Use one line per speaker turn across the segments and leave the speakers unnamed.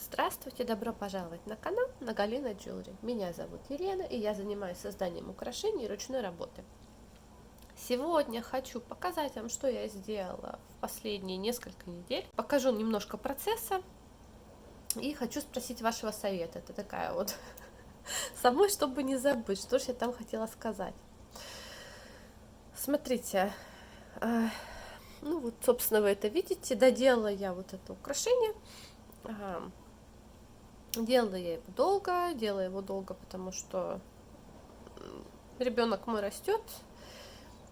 Здравствуйте, добро пожаловать на канал Нагалина Jewelry. Меня зовут Елена, и я занимаюсь созданием украшений ручной работы. Сегодня хочу показать вам, что я сделала в последние несколько недель. Покажу немножко процесса и хочу спросить вашего совета. Это такая вот самой, чтобы не забыть, что же я там хотела сказать. Смотрите, ну вот, собственно, вы это видите, доделала я вот это украшение. Делала я его долго, потому что ребенок мой растет,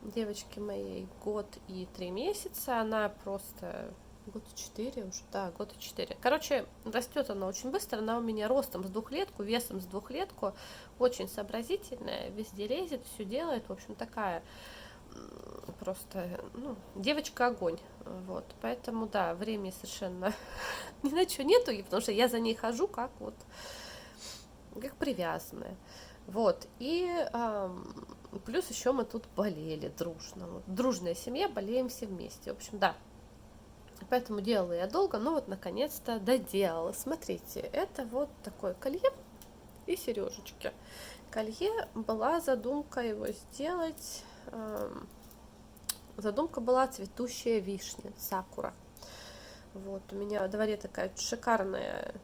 девочке моей год и 3 месяца, она просто год и 4 уже, да, год и 4. Короче, растет она очень быстро, она у меня ростом с двухлетку, весом с двухлетку, очень сообразительная, везде лезет, все делает, в общем, такая просто, ну, девочка огонь, вот, поэтому, да, времени совершенно ни на что нету, потому что я за ней хожу как вот, как привязанная, вот, и плюс еще мы тут болели дружно, вот, дружная семья, болеем все вместе, в общем, да, поэтому делала я долго, но вот наконец-то доделала. Смотрите, это вот такое колье и сережечки. Колье, была задумка его сделать, задумка была цветущая вишня, сакура. Вот, у меня во дворе такая шикарная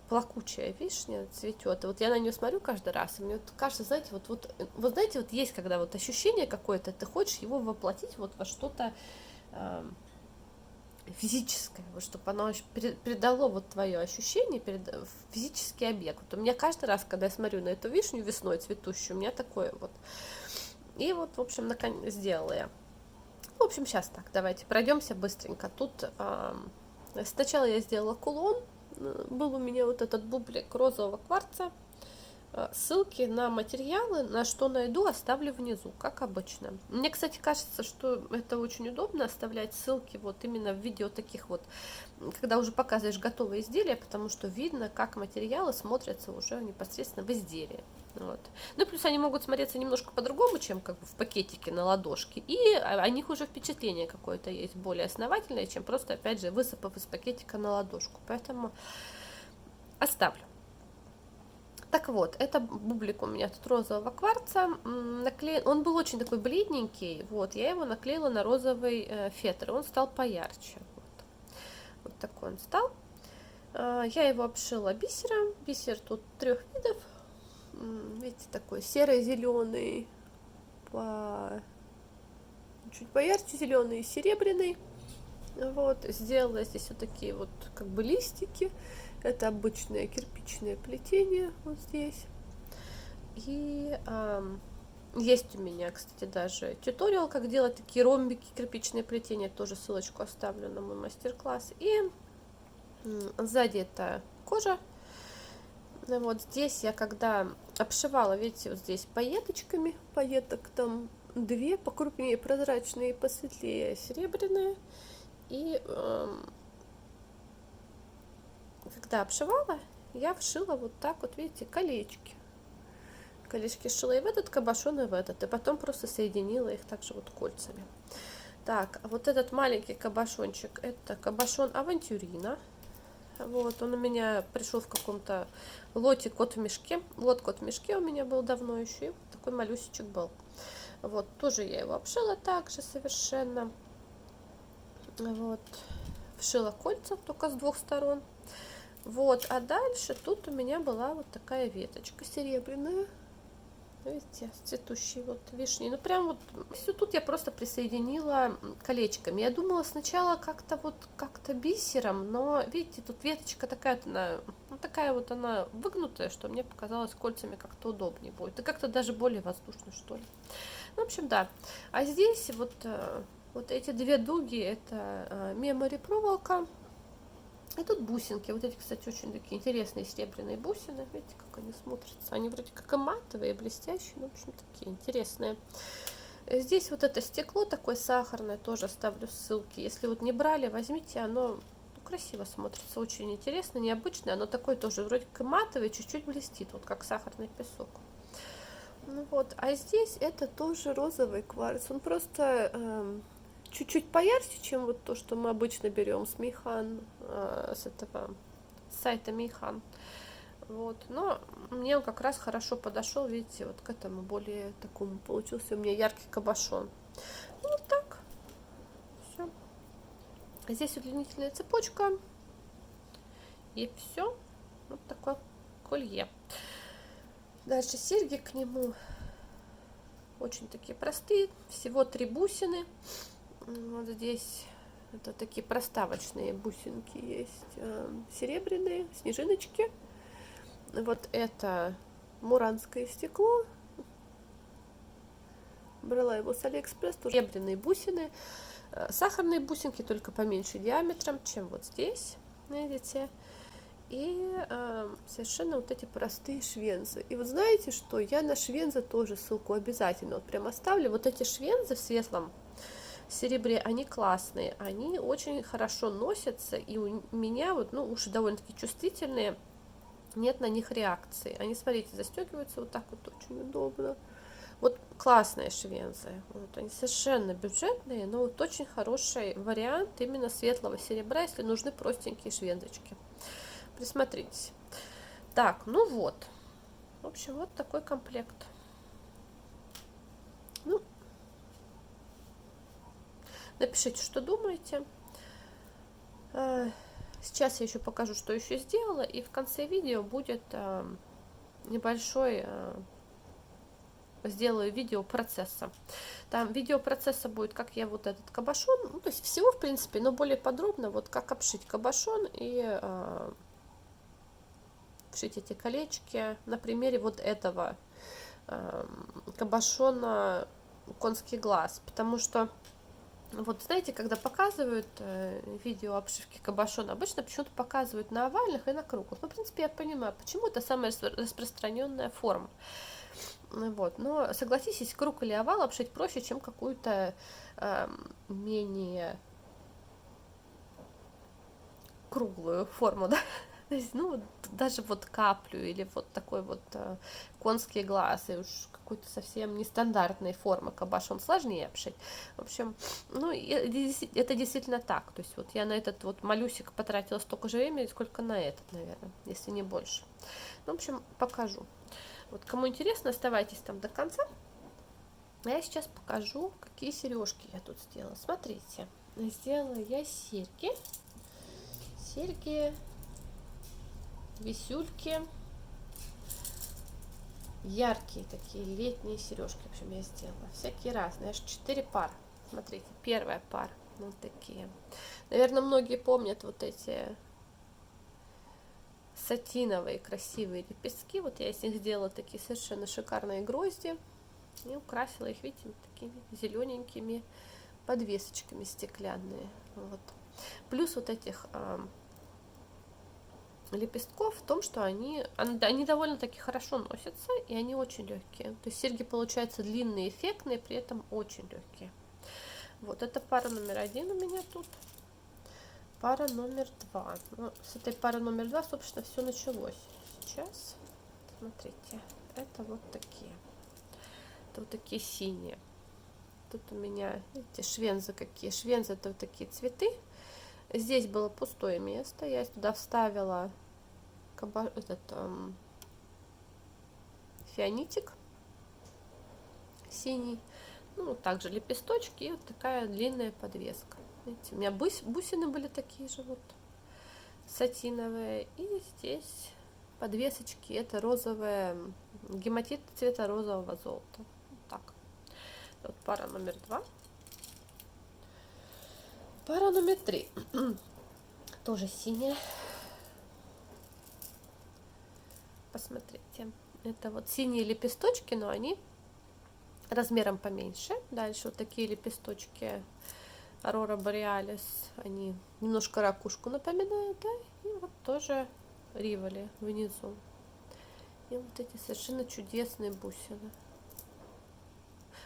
плакучая вишня цветет. И вот я на нее смотрю каждый раз, и мне вот кажется, знаете, вот знаете, вот есть когда вот ощущение какое-то, ты хочешь его воплотить вот во что-то физическое, вот, чтобы оно передало вот твое ощущение, в физический объект. Вот у меня каждый раз, когда я смотрю на эту вишню весной цветущую, у меня такое вот. И вот, в общем, наконец сделала я. В общем, сейчас так, давайте пройдемся быстренько. Тут сначала я сделала кулон, был у меня вот этот бублик розового кварца. Ссылки на материалы, на что найду, оставлю внизу, как обычно. Мне, кстати, кажется, что это очень удобно оставлять ссылки вот именно в видео таких вот, когда уже показываешь готовые изделия, потому что видно, как материалы смотрятся уже непосредственно в изделии. Вот. Ну и плюс они могут смотреться немножко по-другому, чем как бы в пакетике на ладошке, и о них уже впечатление какое-то есть более основательное, чем просто, опять же, высыпав из пакетика на ладошку. Поэтому оставлю. Так вот, это бублик у меня тут розового кварца, он был очень такой бледненький, вот, я его наклеила на розовый фетр, он стал поярче, вот такой он стал. Я его обшила бисером, бисер тут 3 видов, видите, такой серо-зеленый, чуть поярче зеленый и серебряный. Вот, сделала здесь вот такие вот как бы листики. Это обычное кирпичное плетение вот здесь. И есть у меня, кстати, даже туториал, как делать такие ромбики, кирпичные плетения. Тоже ссылочку оставлю на мой мастер-класс. И сзади это кожа. Вот здесь я когда обшивала, видите, вот здесь пайеточками, пайеток там 2, покрупнее прозрачные, посветлее серебряные. И когда обшивала, я вшила вот так вот, видите, колечки. Колечки сшила и в этот кабошон, и в этот. И потом просто соединила их также вот кольцами. Так, а вот этот маленький кабошончик, это кабошон Авантюрина. Вот, он у меня пришел в каком-то лоте кот в мешке. Лот кот в мешке у меня был давно еще, и вот такой малюсечек был. Вот, тоже я его обшила также совершенно. Вот, вшила кольца только с 2 сторон. Вот, а дальше тут у меня была вот такая веточка серебряная. Видите, с цветущей вот вишней. Ну, прям вот все тут я просто присоединила колечками. Я думала сначала как-то вот, как-то бисером, но, видите, тут веточка такая, она, ну, такая вот она выгнутая, что мне показалось кольцами как-то удобнее будет. И как-то даже более воздушно, что ли. Ну, в общем, да. А здесь вот, вот эти 2 дуги, это мемори проволока. И тут бусинки. Вот эти, кстати, очень такие интересные серебряные бусины. Видите, как они смотрятся. Они вроде как и матовые, блестящие, но, в общем, такие интересные. Здесь вот это стекло такое сахарное, тоже оставлю ссылки. Если вот не брали, возьмите, оно красиво смотрится, очень интересно, необычное. Оно такое тоже вроде как и матовое, чуть-чуть блестит, вот как сахарный песок. Ну вот, а здесь это тоже розовый кварц. Он просто чуть-чуть поярче, чем вот то, что мы обычно берем с Мейхан, с этого с сайта Мейхан. Вот, но мне он как раз хорошо подошел, видите, вот к этому более такому получился у меня яркий кабошон. Ну, вот так, все. Здесь удлинительная цепочка, и все. Вот такое колье. Дальше серьги к нему очень такие простые, всего 3 бусины. Вот здесь это такие проставочные бусинки есть, серебряные, снежиночки. Вот это муранское стекло. Брала его с Алиэкспресс, тоже серебряные бусины, сахарные бусинки, только поменьше диаметром, чем вот здесь, видите. И совершенно вот эти простые швензы. И вот знаете что, я на швензы тоже ссылку обязательно вот прям оставлю. Вот эти швензы в светлом серебре, они классные, они очень хорошо носятся, и у меня вот, ну, уши довольно-таки чувствительные, нет на них реакции. Они, смотрите, застегиваются вот так вот очень удобно. Вот классные швензы. Вот, они совершенно бюджетные, но вот очень хороший вариант именно светлого серебра, если нужны простенькие швензочки. Присмотритесь. Так, ну вот. В общем, вот такой комплект. Ну, напишите, что думаете. Сейчас я еще покажу, что еще сделала, и в конце видео будет небольшой, сделаю видео процесса. Там видео процесса будет, как я вот этот кабошон, ну, то есть всего, в принципе, но более подробно, вот как обшить кабошон и вшить эти колечки на примере вот этого кабошона конский глаз, потому что вот знаете, когда показывают видео обшивки кабошона, обычно почему-то показывают на овальных и на круглых. Ну, в принципе, я понимаю, почему это самая распространенная форма. Вот. Но согласитесь, круг или овал обшить проще, чем какую-то менее круглую форму, да? То есть, ну, даже вот каплю или вот такой вот конский глаз, и уж какой-то совсем нестандартной формы кабошон сложнее обшить. В общем, ну, это действительно так. То есть вот я на этот вот малюсик потратила столько же времени, сколько на этот, наверное, если не больше. Ну, в общем, покажу. Вот кому интересно, оставайтесь там до конца. А я сейчас покажу, какие сережки я тут сделала. Смотрите, сделала я серьги. Серьги, висюльки, яркие такие летние сережки, в общем, я сделала. Всякие разные, аж 4 пары. Смотрите, первая пара, вот такие. Наверное, многие помнят вот эти сатиновые красивые лепестки. Вот я из них сделала такие совершенно шикарные грозди и украсила их, видите, вот такими зелененькими подвесочками стеклянные. Вот. Плюс вот этих лепестков в том, что они довольно-таки хорошо носятся, и они очень легкие. То есть серьги получаются длинные, эффектные, при этом очень легкие. Вот это пара номер 1 у меня тут. Пара номер 2. Ну, с этой пары номер 2, собственно, все началось. Сейчас, смотрите, это вот такие. Это вот такие синие. Тут у меня, видите, швензы какие. Швензы — это вот такие цветы. Здесь было пустое место, я туда вставила фианитик синий, ну, также лепесточки и вот такая длинная подвеска. Видите, у меня бусины были такие же вот сатиновые, и здесь подвесочки, это розовая гематит цвета розового золота. Вот так. Вот пара номер 2. Пара номер 3. Тоже синяя. Посмотрите. Это вот синие лепесточки, но они размером поменьше. Дальше вот такие лепесточки Aurora Borealis. Они немножко ракушку напоминают, да? И вот тоже Риволи внизу. И вот эти совершенно чудесные бусины.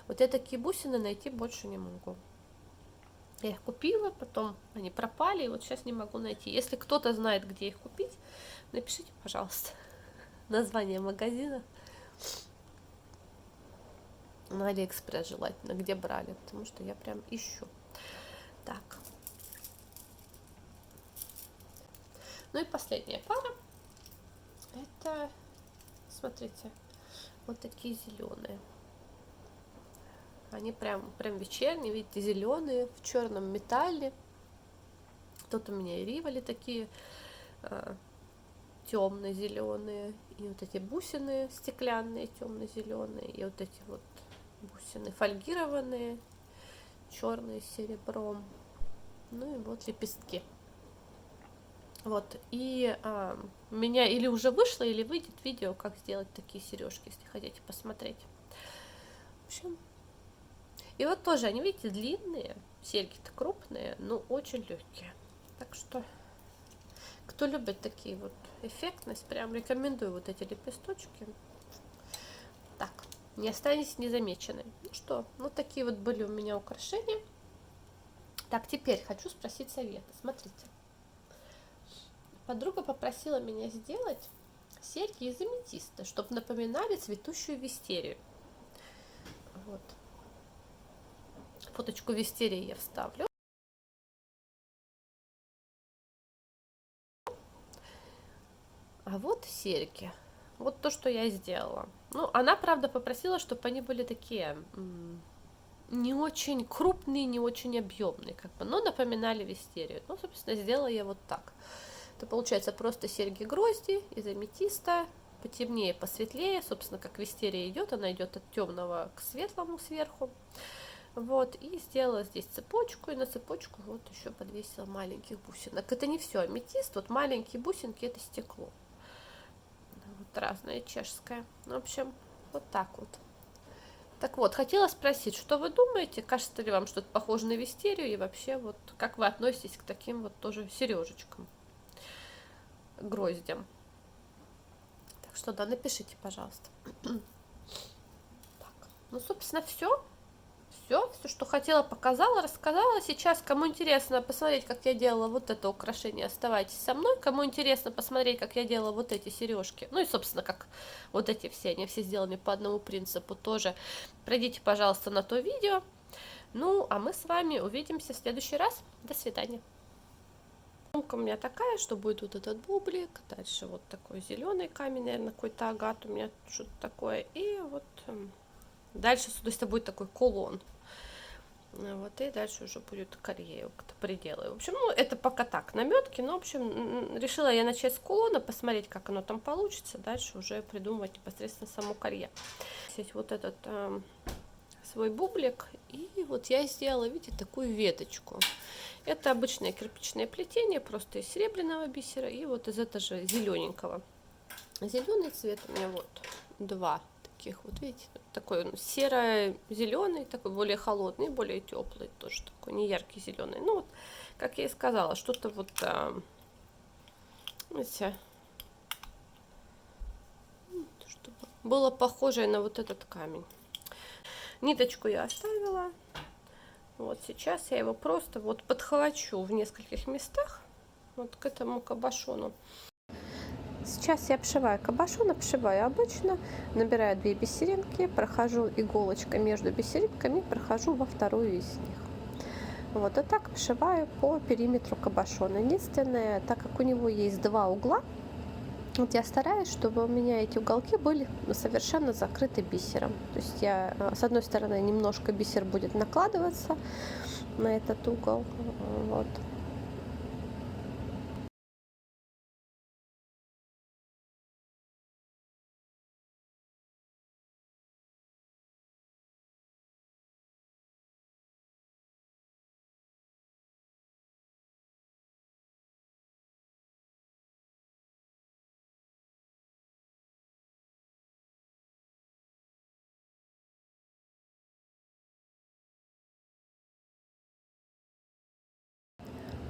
Вот я такие бусины найти больше не могу. Я их купила, потом они пропали, и вот сейчас не могу найти. Если кто-то знает, где их купить, напишите, пожалуйста, название магазина. На Алиэкспресс желательно, где брали, потому что я прям ищу. Так. Ну и последняя пара. Это, смотрите, вот такие зеленые. Они прям вечерние, видите, зеленые, в черном металле. Тут у меня и риволи такие темно-зеленые, и вот эти бусины стеклянные, темно-зеленые, и вот эти вот бусины фольгированные, черные с серебром. Ну и вот лепестки. Вот, и у меня или уже вышло, или выйдет видео, как сделать такие сережки, если хотите посмотреть. В общем, и вот тоже, они, видите, длинные, серьги-то крупные, но очень легкие. Так что, кто любит такие вот эффектность, прям рекомендую вот эти лепесточки. Так, не останетесь незамеченной. Ну что, вот такие вот были у меня украшения. Так, теперь хочу спросить совета. Смотрите. Подруга попросила меня сделать серьги из аметиста, чтобы напоминали цветущую вистерию. Вот. Фоточку вистерии я вставлю. А вот серьги. Вот то, что я сделала. Ну, она, правда, попросила, чтобы они были такие не очень крупные, не очень объемные, как бы, но напоминали вистерию. Ну, собственно, сделала я вот так. Это получается просто серьги-грозди из аметиста, потемнее, посветлее, собственно, как вистерия идет, она идет от темного к светлому сверху. Вот, и сделала здесь цепочку, и на цепочку вот еще подвесила маленьких бусинок. Это не все аметист, вот маленькие бусинки это стекло. Вот разное чешское. В общем, вот так вот. Так вот, хотела спросить, что вы думаете, кажется ли вам что-то похоже на вистерию, и вообще вот как вы относитесь к таким вот тоже сережечкам, гроздям. Так что да, напишите, пожалуйста. Так, ну, собственно, все. Все, что хотела, показала, рассказала. Сейчас, кому интересно посмотреть, как я делала вот это украшение, оставайтесь со мной. Кому интересно посмотреть, как я делала вот эти сережки, ну и, собственно, как вот эти все, они все сделаны по одному принципу тоже, пройдите, пожалуйста, на то видео. Ну, а мы с вами увидимся в следующий раз. До свидания. Сумка у меня такая, что будет вот этот бублик, дальше вот такой зеленый камень, наверное, какой-то агат у меня, что-то такое, и вот дальше, то есть это будет такой кулон. Вот, и дальше уже будет колье, как-то приделаю. В общем, ну, это пока так, наметки, но, в общем, решила я начать с кулона, посмотреть, как оно там получится, дальше уже придумывать непосредственно само колье. Здесь вот этот свой бублик, и вот я сделала, видите, такую веточку. Это обычное кирпичное плетение, просто из серебряного бисера и вот из этого же зелененького. Зеленый цвет у меня вот два таких вот, видите, такой он серо-зеленый, такой более холодный, более теплый, тоже такой не яркий зеленый. Ну вот, как я и сказала, что-то вот, видите, чтобы было похожее на вот этот камень. Ниточку я оставила. Вот сейчас я его просто вот подхвачу в нескольких местах вот к этому кабошону. Сейчас я обшиваю кабошон, обшиваю обычно, набираю 2 бисеринки, прохожу иголочкой между бисеринками, прохожу во вторую из них. Вот, и так обшиваю по периметру кабошона. Единственное, так как у него есть два угла, вот я стараюсь, чтобы у меня эти уголки были совершенно закрыты бисером. То есть я, с одной стороны, немножко бисер будет накладываться на этот угол, вот.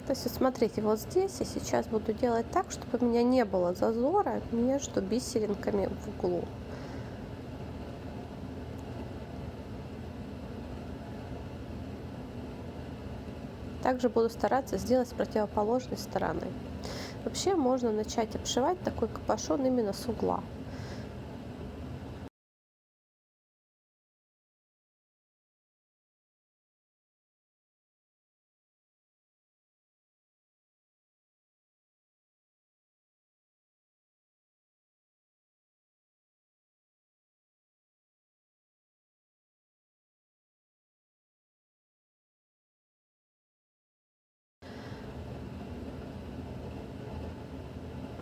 То есть, вот смотрите, вот здесь я сейчас буду делать так, чтобы у меня не было зазора между бисеринками в углу. Также буду стараться сделать с противоположной стороны. Вообще можно начать обшивать такой капюшон именно с угла.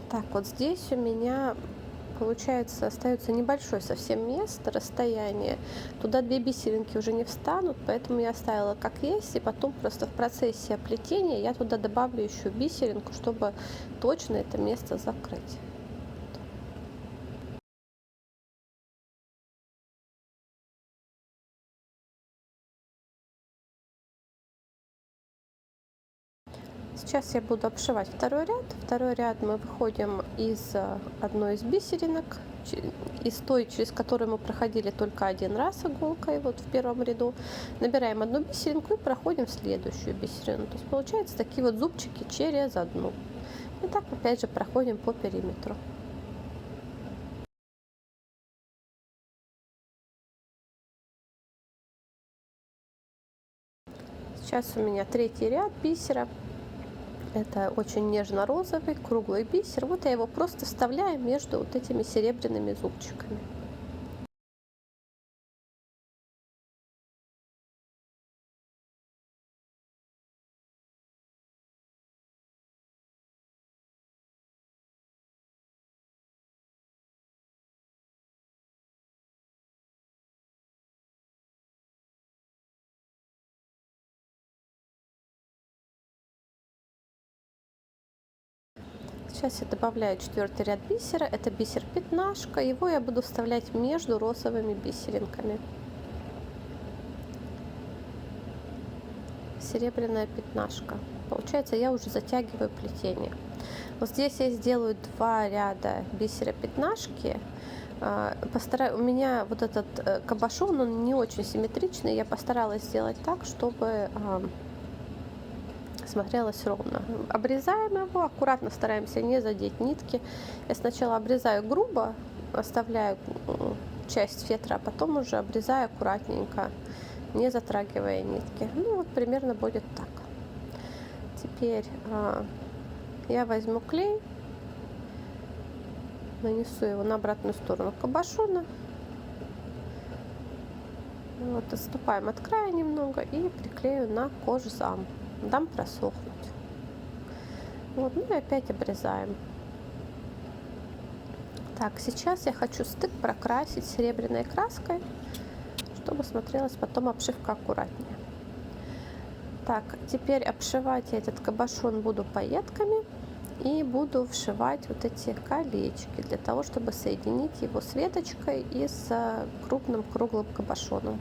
Так, вот здесь у меня, получается, остается небольшое совсем место, расстояние. Туда две бисеринки уже не встанут, поэтому я оставила как есть, и потом просто в процессе плетения я туда добавлю еще бисеринку, чтобы точно это место закрыть. Сейчас я буду обшивать второй ряд. Второй ряд мы выходим из одной из бисеринок, из той, через которую мы проходили только один раз иголкой, вот в первом ряду. Набираем одну бисеринку и проходим в следующую бисерину. То есть получается такие вот зубчики через одну. И так опять же проходим по периметру. Сейчас у меня третий ряд бисера. Это очень нежно-розовый круглый бисер. Вот я его просто вставляю между вот этими серебряными зубчиками. Сейчас я добавляю четвертый ряд бисера. Это бисер пятнашка. Его я буду вставлять между розовыми бисеринками. Серебряная пятнашка. Получается, я уже затягиваю плетение. Вот здесь я сделаю 2 ряда бисера пятнашки. У меня вот этот кабошон, он не очень симметричный. Я постаралась сделать так, чтобы смотрелось ровно. Обрезаем его, аккуратно стараемся не задеть нитки. Я сначала обрезаю грубо, оставляю часть фетра, а потом уже обрезаю аккуратненько, не затрагивая нитки. Ну вот примерно будет так. Теперь я возьму клей, нанесу его на обратную сторону кабошона. Вот, отступаем от края немного и приклею на кожзам. Дам просохнуть. Вот, ну и опять обрезаем. Так, сейчас я хочу стык прокрасить серебряной краской, чтобы смотрелась потом обшивка аккуратнее. Так, теперь обшивать я этот кабошон буду пайетками и буду вшивать вот эти колечки для того, чтобы соединить его с веточкой и с крупным круглым кабошоном.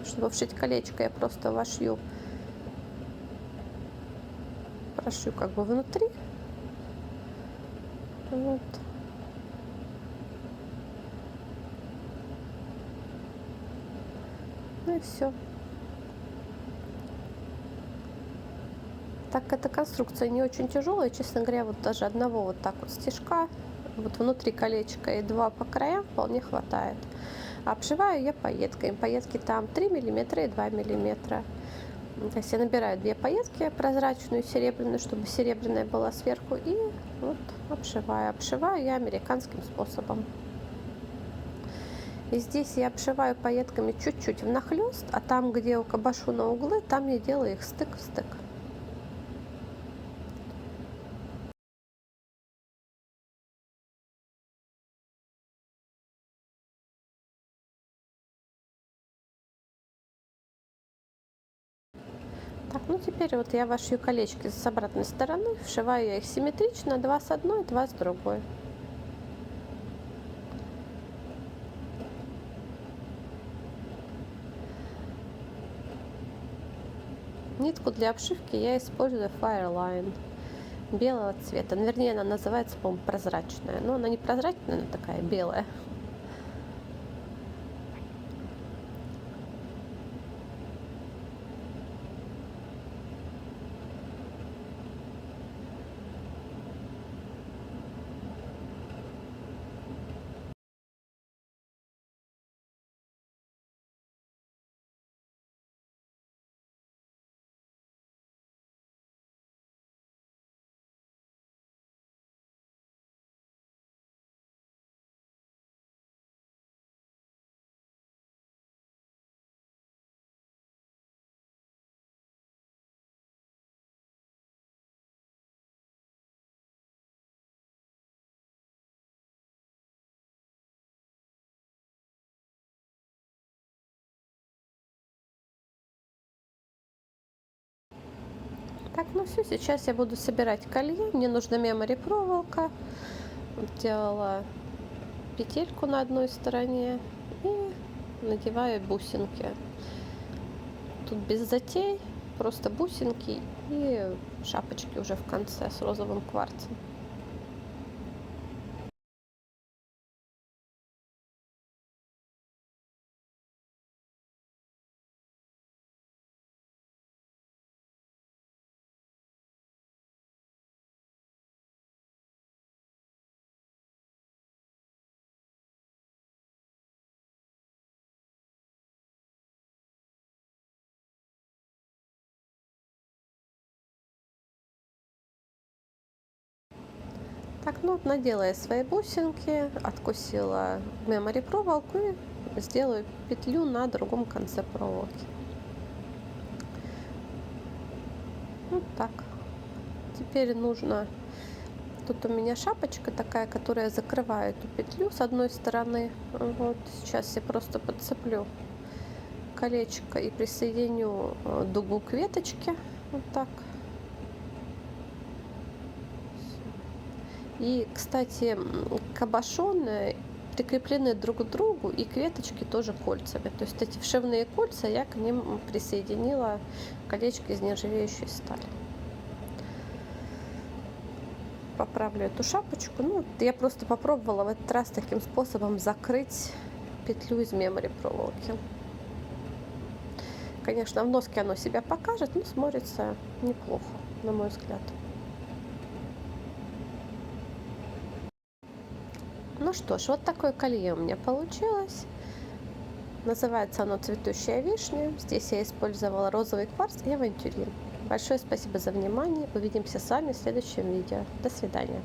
Чтобы вшить колечко, я просто прошью как бы внутри. Вот. Ну и все. Так эта конструкция не очень тяжелая, честно говоря, вот даже одного вот так вот стежка, вот внутри колечка и 2 по краям вполне хватает. А обшиваю я пайеткой. Пайетки там 3 мм и 2 мм. То есть я набираю 2 пайетки, прозрачную и серебряную, чтобы серебряная была сверху, и вот обшиваю. Обшиваю я американским способом. И здесь я обшиваю пайетками чуть-чуть внахлёст, а там, где у кабошона углы, там я делаю их стык в стык. Так, ну теперь вот я вошью колечки с обратной стороны, вшиваю я их симметрично, 2 с одной, 2 с другой. Нитку для обшивки я использую Fireline белого цвета. Вернее, она называется, по-моему, прозрачная. Но она не прозрачная, она такая белая. Так, ну все, сейчас я буду собирать колье. Мне нужна мемори проволока. Делала петельку на одной стороне и надеваю бусинки. Тут без затей, просто бусинки и шапочки уже в конце с розовым кварцем. Так, ну вот надела я свои бусинки, откусила мемори проволоку и сделаю петлю на другом конце проволоки. Вот так. Теперь нужно... Тут у меня шапочка такая, которая закрывает эту петлю с одной стороны. Вот сейчас я просто подцеплю колечко и присоединю дугу к веточке. Вот так. И, кстати, кабошоны прикреплены друг к другу и к веточке тоже кольцами. То есть эти вшивные кольца я к ним присоединила колечко из нержавеющей стали. Поправлю эту шапочку. Ну, я просто попробовала в этот раз таким способом закрыть петлю из мемори проволоки. Конечно, в носке оно себя покажет, но смотрится неплохо, на мой взгляд. Ну что ж, вот такое колье у меня получилось. Называется оно «Цветущая вишня». Здесь я использовала розовый кварц и авантюрин. Большое спасибо за внимание. Увидимся с вами в следующем видео. До свидания.